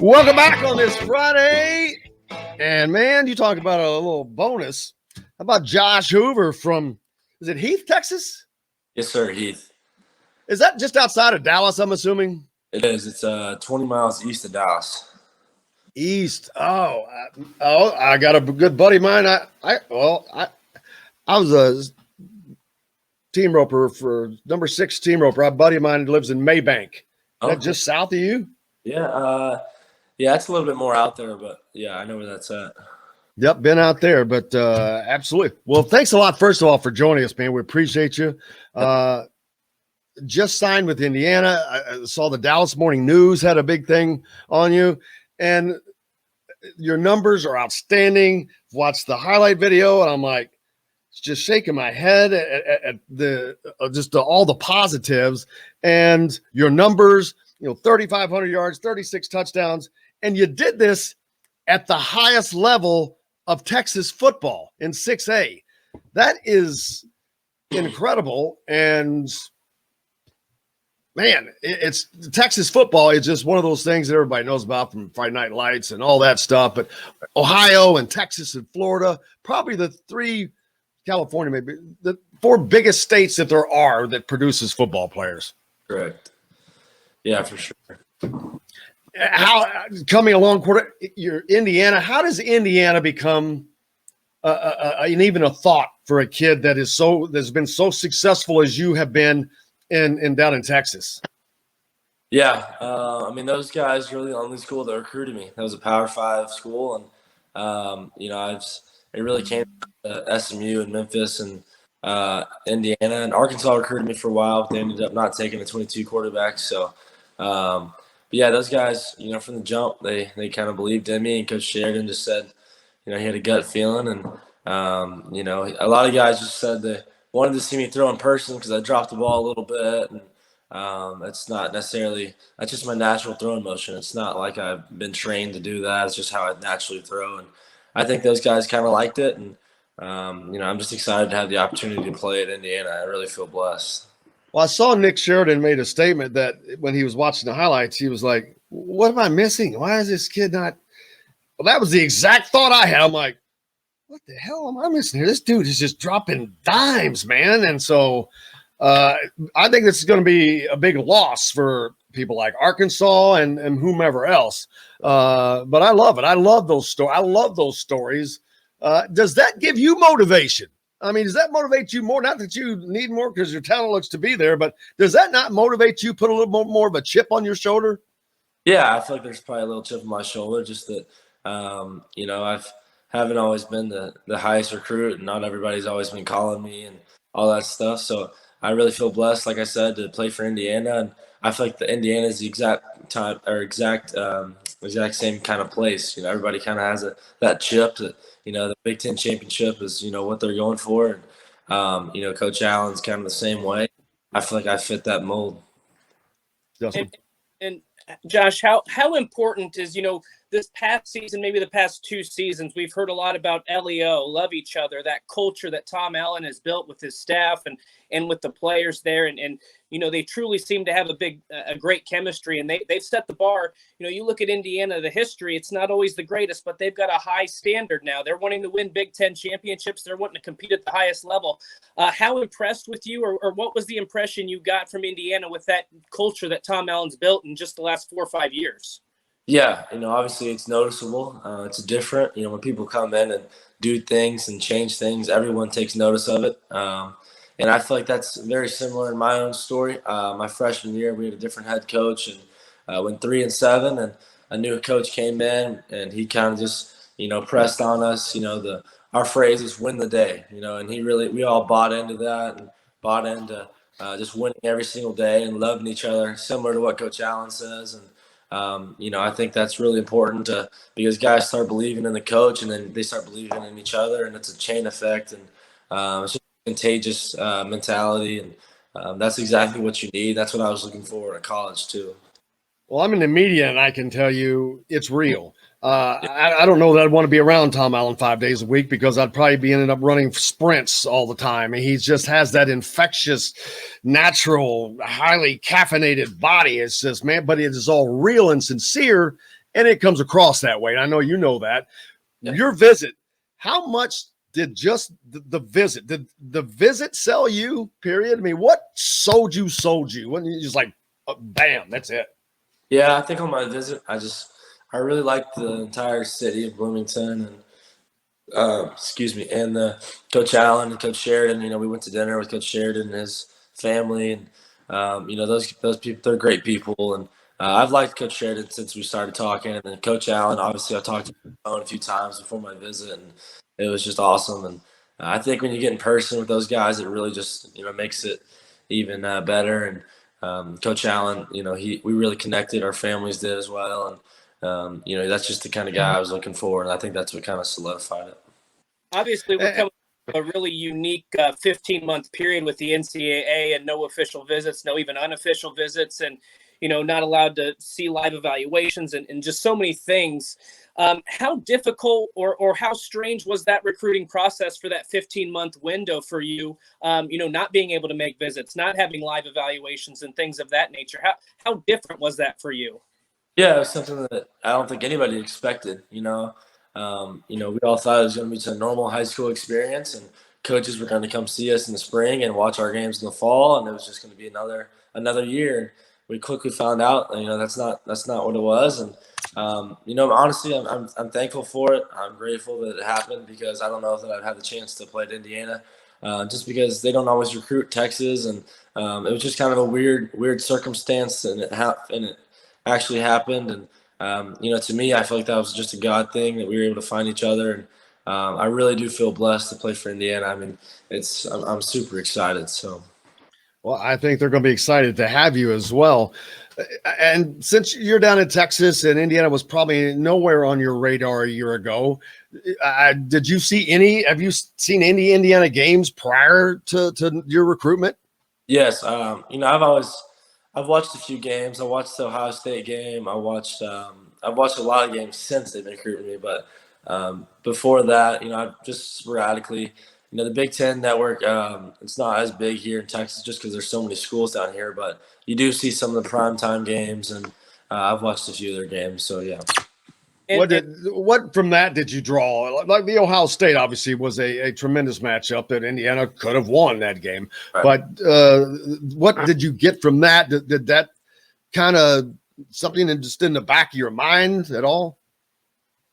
Welcome back on this Friday. And man, you talk about a little bonus. How about Josh Hoover from, is it Heath, Texas? Yes, sir, Heath. Is that just outside of Dallas, I'm assuming? It is. It's 20 miles east of Dallas. East. I got a good buddy of mine. I was a team roper for number 6 team roper. A buddy of mine lives in Maybank. Is that just south of you? Yeah. Yeah, it's a little bit more out there, but yeah, I know where that's at. Yep, been out there, but absolutely. Well, thanks a lot, first of all, for joining us, man. We appreciate you. Just signed with Indiana. I saw the Dallas Morning News had a big thing on you, and your numbers are outstanding. Watched the highlight video, and I'm like, just shaking my head at the all the positives and your numbers. 3,500 yards, 36 touchdowns, and you did this at the highest level of Texas football in 6A. That is incredible. And man, it's Texas football is just one of those things that everybody knows about from Friday Night Lights and all that stuff. But Ohio and Texas and Florida, probably the 3, California, maybe the 4 biggest states that there are that produces football players. Correct. Yeah, for sure. How coming along, you're Indiana. How does Indiana become even a thought for a kid that's been so successful as you have been in down in Texas? Yeah, those guys really the only school that recruited me. That was a Power 5 school, and it really came to SMU and Memphis and Indiana and Arkansas recruited me for a while, but they ended up not taking a 22 quarterback. So, but yeah, those guys, from the jump, they kind of believed in me, and Coach Sheridan just said, he had a gut feeling, and a lot of guys just said they wanted to see me throw in person because I dropped the ball a little bit, and it's not necessarily that's just my natural throwing motion. It's not like I've been trained to do that. It's just how I naturally throw, and I think those guys kind of liked it, and I'm just excited to have the opportunity to play at Indiana. I really feel blessed. Well, I saw Nick Sheridan made a statement that when he was watching the highlights, he was like, what am I missing? Why is this kid not? Well, that was the exact thought I had. I'm like, what the hell am I missing here? This dude is just dropping dimes, man. And so I think this is going to be a big loss for people like Arkansas and whomever else. But I love it. I love those stories. Does that give you motivation? I mean, does that motivate you more? Not that you need more because your talent looks to be there, but does that not motivate you, put a little more of a chip on your shoulder? Yeah, I feel like there's probably a little chip on my shoulder, just that, haven't always been the highest recruit, and not everybody's always been calling me and all that stuff. So I really feel blessed, like I said, to play for Indiana, and I feel like the Indiana is the exact same kind of place. Everybody kind of has that chip that, the Big Ten championship is, what they're going for. And, Coach Allen's kind of the same way. I feel like I fit that mold. And Josh, how important is, this past season, maybe the past 2 seasons, we've heard a lot about LEO, love each other, that culture that Tom Allen has built with his staff and with the players there. And they truly seem to have a great chemistry, and they've set the bar. You look at Indiana, the history, it's not always the greatest, but they've got a high standard now. They're wanting to win Big Ten championships. They're wanting to compete at the highest level. How impressed with you, or what was the impression you got from Indiana with that culture that Tom Allen's built in just the last 4 or 5 years? Yeah, obviously it's noticeable. It's different. When people come in and do things and change things, everyone takes notice of it. And I feel like that's very similar in my own story. My freshman year, we had a different head coach, and went 3-7, and a new coach came in, and he kind of just, pressed on us. Our phrase is "win the day," and we all bought into that and bought into just winning every single day and loving each other, similar to what Coach Allen says. And I think that's really important because guys start believing in the coach, and then they start believing in each other, and it's a chain effect, and it's just a contagious mentality, and that's exactly what you need. That's what I was looking for at college too. Well, I'm in the media, and I can tell you it's real. I don't know that I'd want to be around Tom Allen 5 days a week because I'd probably be ending up running sprints all the time. And he just has that infectious, natural, highly caffeinated body. It's just, man, but it is all real and sincere. and it comes across that way. I know you know that. Yeah. Your visit, how much did just the visit, did the visit sell you, period? I mean, what sold you? When you just like, bam, that's it. Yeah, I think on my visit, I really liked the entire city of Bloomington and excuse me, and Coach Allen and Coach Sheridan. You know, we went to dinner with Coach Sheridan and his family, and you know, those people, they're great people, and I've liked Coach Sheridan since we started talking, and then Coach Allen, obviously, I talked to him on the phone a few times before my visit, and it was just awesome. And I think when you get in person with those guys, it really just makes it even better. And Coach Allen, we really connected. Our families did as well, and that's just the kind of guy I was looking for, and I think that's what kind of solidified it. Obviously, we're coming to a really unique 15-month period with the NCAA and no official visits, no even unofficial visits, and not allowed to see live evaluations and just so many things. How difficult or how strange was that recruiting process for that 15-month window for you? Not being able to make visits, not having live evaluations and things of that nature. How different was that for you? Yeah, it was something that I don't think anybody expected. We all thought it was going to be just a normal high school experience, and coaches were going to come see us in the spring and watch our games in the fall, and it was just going to be another year. And we quickly found out, that's not what it was. And honestly, I'm thankful for it. I'm grateful that it happened because I don't know that I'd have the chance to play at Indiana, just because they don't always recruit Texas, and it was just kind of a weird circumstance, and it actually happened. And to me, I feel like that was just a God thing that we were able to find each other. And I really do feel blessed to play for Indiana. I mean, I'm super excited. So, well, I think they're going to be excited to have you as well. And since you're down in Texas and Indiana was probably nowhere on your radar a year ago, have you seen any Indiana games prior to your recruitment? Yes. I've watched a few games. I watched the Ohio State game. I've watched a lot of games since they've been recruiting me, but before that, I've just sporadically, the Big Ten network, it's not as big here in Texas just because there's so many schools down here, but you do see some of the primetime games, and I've watched a few of their games. So yeah. What from that did you draw? Like the Ohio State obviously was a tremendous matchup that Indiana could have won that game. Right. But what did you get from that? Did that kind of something just in the back of your mind at all?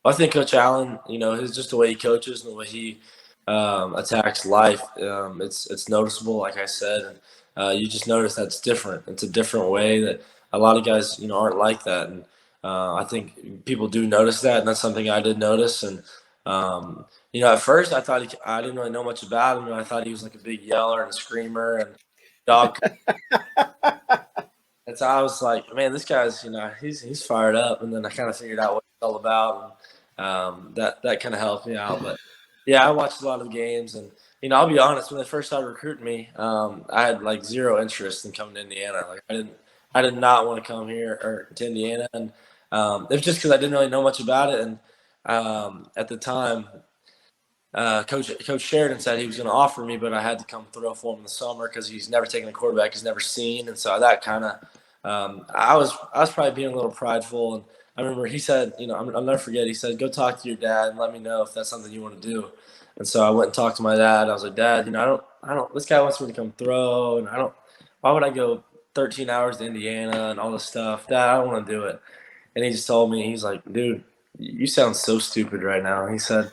I think Coach Allen, it's just the way he coaches and the way he attacks life. It's noticeable, like I said, and you just notice that's different. It's a different way that a lot of guys, aren't like that. And I think people do notice that, and that's something I did notice. And at first I thought I didn't really know much about him. I thought he was like a big yeller and screamer and dog. That's how I was like, man, this guy's, he's fired up. And then I kind of figured out what it's all about, and that kind of helped me out. But yeah, I watched a lot of the games, and I'll be honest, when they first started recruiting me, I had like zero interest in coming to Indiana. Like I did not want to come here or to Indiana, and it was just because I didn't really know much about it. And at the time, Coach Sheridan said he was going to offer me, but I had to come throw for him in the summer because he's never taken a quarterback he's never seen, and so that kind of I was probably being a little prideful. And I remember he said, I'll never forget. He said, "Go talk to your dad and let me know if that's something you want to do." And so I went and talked to my dad. I was like, "Dad, I don't. This guy wants me to come throw, and I don't. Why would I go 13 hours to Indiana and all this stuff? Dad, I don't want to do it." And he just told me, he's like, "Dude, you sound so stupid right now." He said,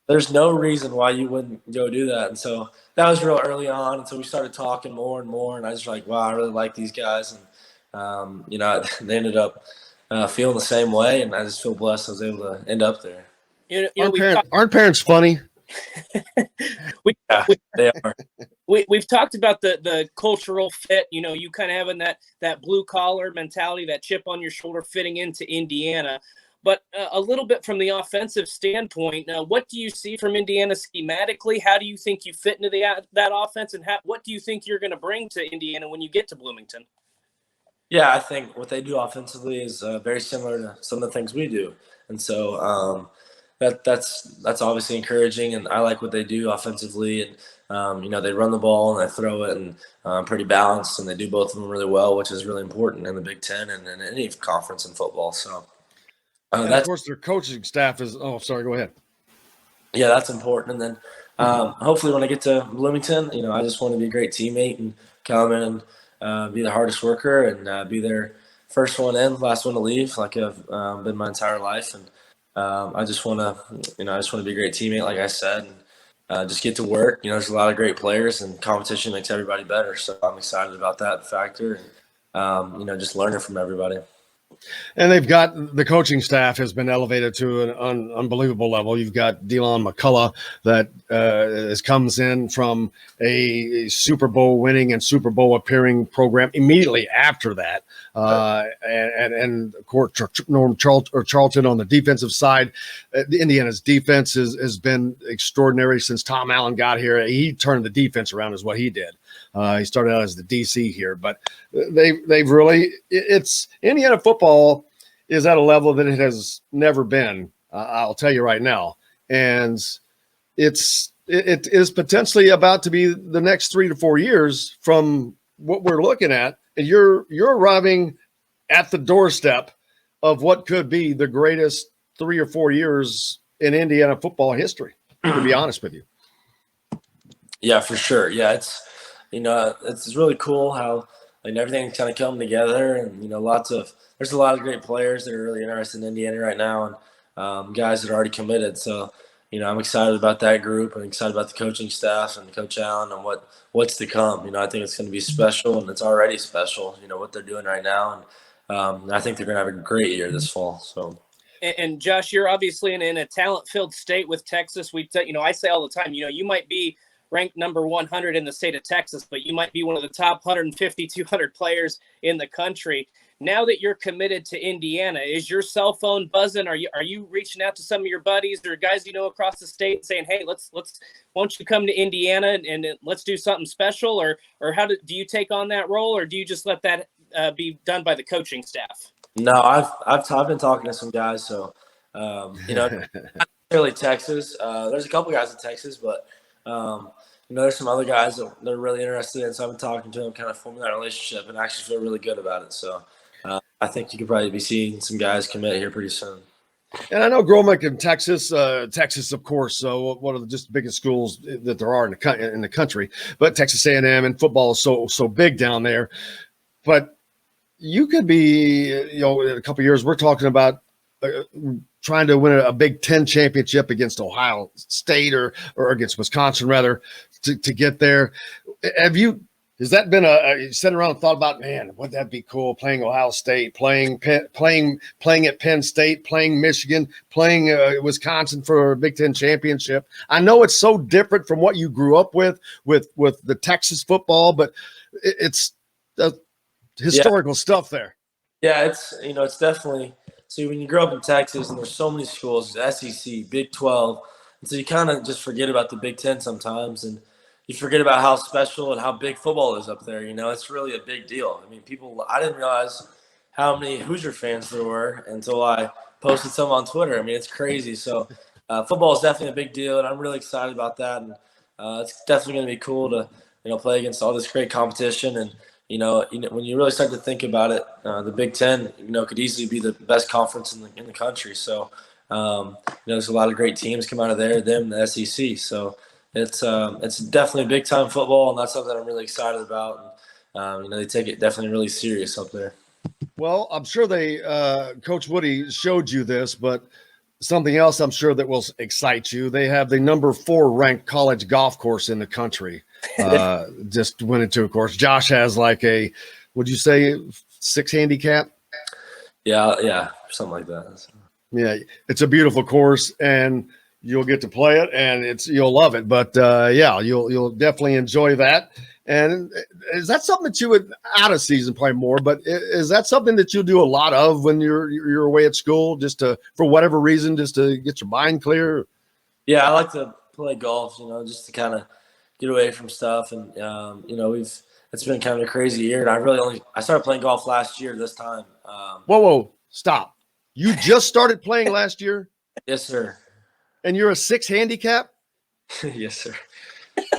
"There's no reason why you wouldn't go do that." And so that was real early on. And so we started talking more and more. And I was like, wow, I really like these guys. And, they ended up feeling the same way. And I just feel blessed I was able to end up there. Aren't parents funny? They are. We've talked about the cultural fit, you kind of having that blue collar mentality, that chip on your shoulder fitting into Indiana. But a little bit from the offensive standpoint, what do you see from Indiana schematically? How do you think you fit into that offense, and what do you think you're going to bring to Indiana when you get to Bloomington? Yeah, I think what they do offensively is very similar to some of the things we do, and so that's obviously encouraging. And I like what they do offensively, and they run the ball and they throw it, and pretty balanced, and they do both of them really well, which is really important in the Big Ten and in any conference in football. So. And of course, their coaching staff is. Oh, sorry. Go ahead. Yeah, that's important. And then hopefully, when I get to Bloomington, I just want to be a great teammate and come in and be the hardest worker and be their first one in, last one to leave, like I've been my entire life. And I just want to be a great teammate, like I said, and just get to work. There's a lot of great players, and competition makes everybody better. So I'm excited about that factor, and just learning from everybody. And they've got the coaching staff has been elevated to an unbelievable level. You've got Delon McCullough that comes in from a Super Bowl winning and Super Bowl appearing program immediately after that. And of course, Norm Charlton on the defensive side. Indiana's defense has been extraordinary since Tom Allen got here. He turned the defense around is what he did. He started out as the DC here, but they've really it's Indiana football is at a level that it has never been. I'll tell you right now, and it is potentially about to be the next 3 to 4 years from what we're looking at, and you're arriving at the doorstep of what could be the greatest 3 or 4 years in Indiana football history. To be honest with you, yeah, for sure. Yeah, it's really cool how everything's kind of come together, and there's a lot of great players that are really interested in Indiana right now, and guys that are already committed. So I'm excited about that group, and excited about the coaching staff and Coach Allen and what's to come. I think it's going to be special, and it's already special. What they're doing right now, and I think they're going to have a great year this fall. So. And Josh, you're obviously in a talent-filled state with Texas. I say all the time, you might be ranked number 100 in the state of Texas, but you might be one of the top 150, 200 players in the country. Now that you're committed to Indiana, is your cell phone buzzing? Are you reaching out to some of your buddies or guys across the state saying, "Hey, why don't you come to Indiana and let's do something special?" Or how do you take on that role, or do you just let that be done by the coaching staff? No, I've been talking to some guys, so not necessarily Texas. There's a couple guys in Texas, but there's some other guys that they're really interested in. So I've been talking to them, kind of forming that relationship, and I actually feel really good about it. So I think you could probably be seeing some guys commit here pretty soon. And I know growing up in Texas, of course, one of the just biggest schools that there are in the country. But Texas A&M and football is so big down there. But you could be, in a couple of years, we're talking about trying to win a Big Ten championship against Ohio State or against Wisconsin, rather, to get there. Has that been you sat around and thought about, man, wouldn't that be cool, playing Ohio State, playing at Penn State, playing Michigan, playing Wisconsin for a Big Ten championship? I know it's so different from what you grew up with the Texas football, but it's historical stuff there. Yeah, it's definitely. So when you grow up in Texas and there's so many schools, SEC, Big 12, and so you kind of just forget about the Big Ten sometimes, and you forget about how special and how big football is up there. It's really a big deal. I mean, I didn't realize how many Hoosier fans there were until I posted some on Twitter. I mean, it's crazy. So football is definitely a big deal, and I'm really excited about that. And it's definitely going to be cool to play against all this great competition. And when you really start to think about it, the Big Ten, could easily be the best conference in the country. So, there's a lot of great teams come out of there, them, the SEC. So it's definitely big time football, and that's something that I'm really excited about. And, they take it definitely really serious up there. Well, I'm sure Coach Woody showed you this, but something else I'm sure that will excite you. They have the number 4 ranked college golf course in the country. Just went into a course. Josh has would you say 6 handicap? Yeah, something like that. Yeah, it's a beautiful course, and you'll get to play it, and you'll love it. But you'll definitely enjoy that. And is that something that you would, out of season probably more, but is that something that you'll do a lot of when you're away at school, just for whatever reason, just to get your mind clear? Yeah, I like to play golf, just to kind of get away from stuff. And, it's been kind of a crazy year. And I started playing golf last year this time. Whoa, stop. You just started playing last year? Yes, sir. And you're a 6 handicap? Yes, sir.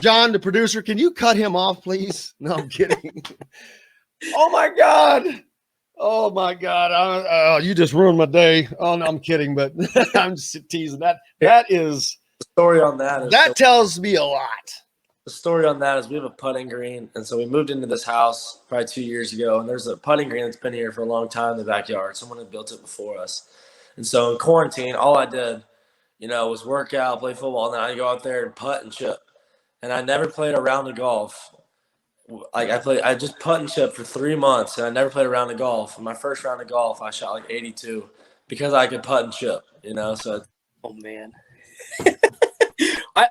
John, the producer, can you cut him off, please? No, I'm kidding. Oh my God. Oh my God! You just ruined my day. Oh no, I'm kidding, but I'm just teasing. That is The story on that is that tells me a lot. the story on that is we have a putting green, and so we moved into this house probably 2 years ago, and there's a putting green that's been here for a long time in the backyard. Someone had built it before us, and so in quarantine, all I did, was work out, play football, and then I go out there and putt and chip. And I never played a round of golf. Like I just putt and chip for 3 months, and I never played a round of golf. In my first round of golf, I shot like 82 because I could putt and chip. So Oh man.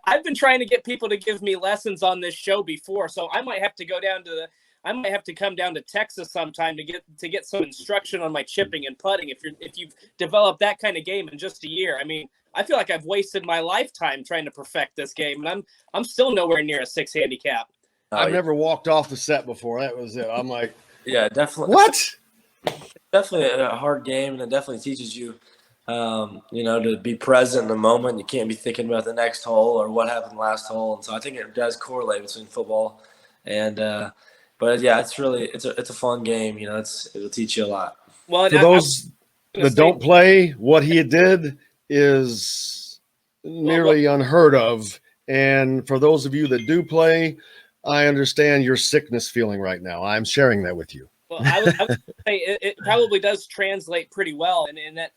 I've been trying to get people to give me lessons on this show before, so I might have to come down to Texas sometime to get some instruction on my chipping and putting. If you've developed that kind of game in just a year, I mean, I feel like I've wasted my lifetime trying to perfect this game, and I'm still nowhere near a 6 handicap. I've never walked off the set before. That was it. I'm like, yeah, definitely. what? Definitely a hard game, and it definitely teaches you, to be present in the moment. You can't be thinking about the next hole or what happened last hole, and so I think it does correlate between football and. But yeah, it's a fun game. It'll teach you a lot. Well, for those that don't play, what he did is nearly unheard of. And for those of you that do play, I understand your sickness feeling right now. I'm sharing that with you. Well, I would say it probably does translate pretty well, and that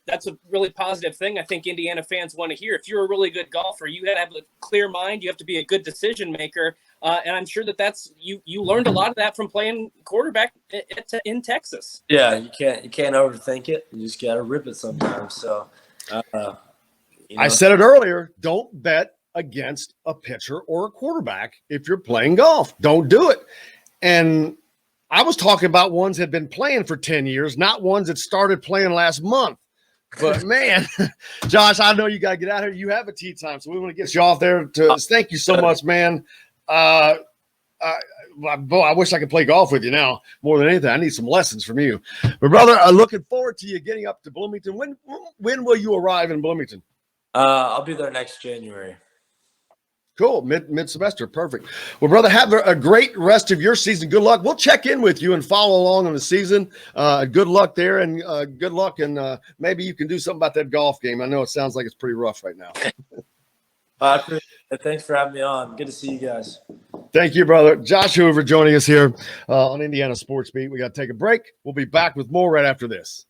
that's a really positive thing. I think Indiana fans want to hear. If you're a really good golfer, you got to have a clear mind. You have to be a good decision maker, and I'm sure that's you learned a lot of that from playing quarterback in Texas. Yeah, you can't overthink it. You just got to rip it sometimes. So, I said it earlier. Don't bet against a pitcher or a quarterback if you're playing golf. Don't do it. And I was talking about ones that had been playing for 10 years, not ones that started playing last month. But, man, Josh, I know you got to get out here. You have a tee time, so we want to get you off there. Thank you so much, man. Boy, I wish I could play golf with you now more than anything. I need some lessons from you. But, brother, I'm looking forward to you getting up to Bloomington. When will you arrive in Bloomington? I'll be there next January. Cool. Mid-semester. Perfect. Well, brother, have a great rest of your season. Good luck. We'll check in with you and follow along on the season. Good luck there, and good luck. And maybe you can do something about that golf game. I know it sounds like it's pretty rough right now. I appreciate it. Thanks for having me on. Good to see you guys. Thank you, brother. Josh Hoover joining us here on Indiana Sports Beat. We got to take a break. We'll be back with more right after this.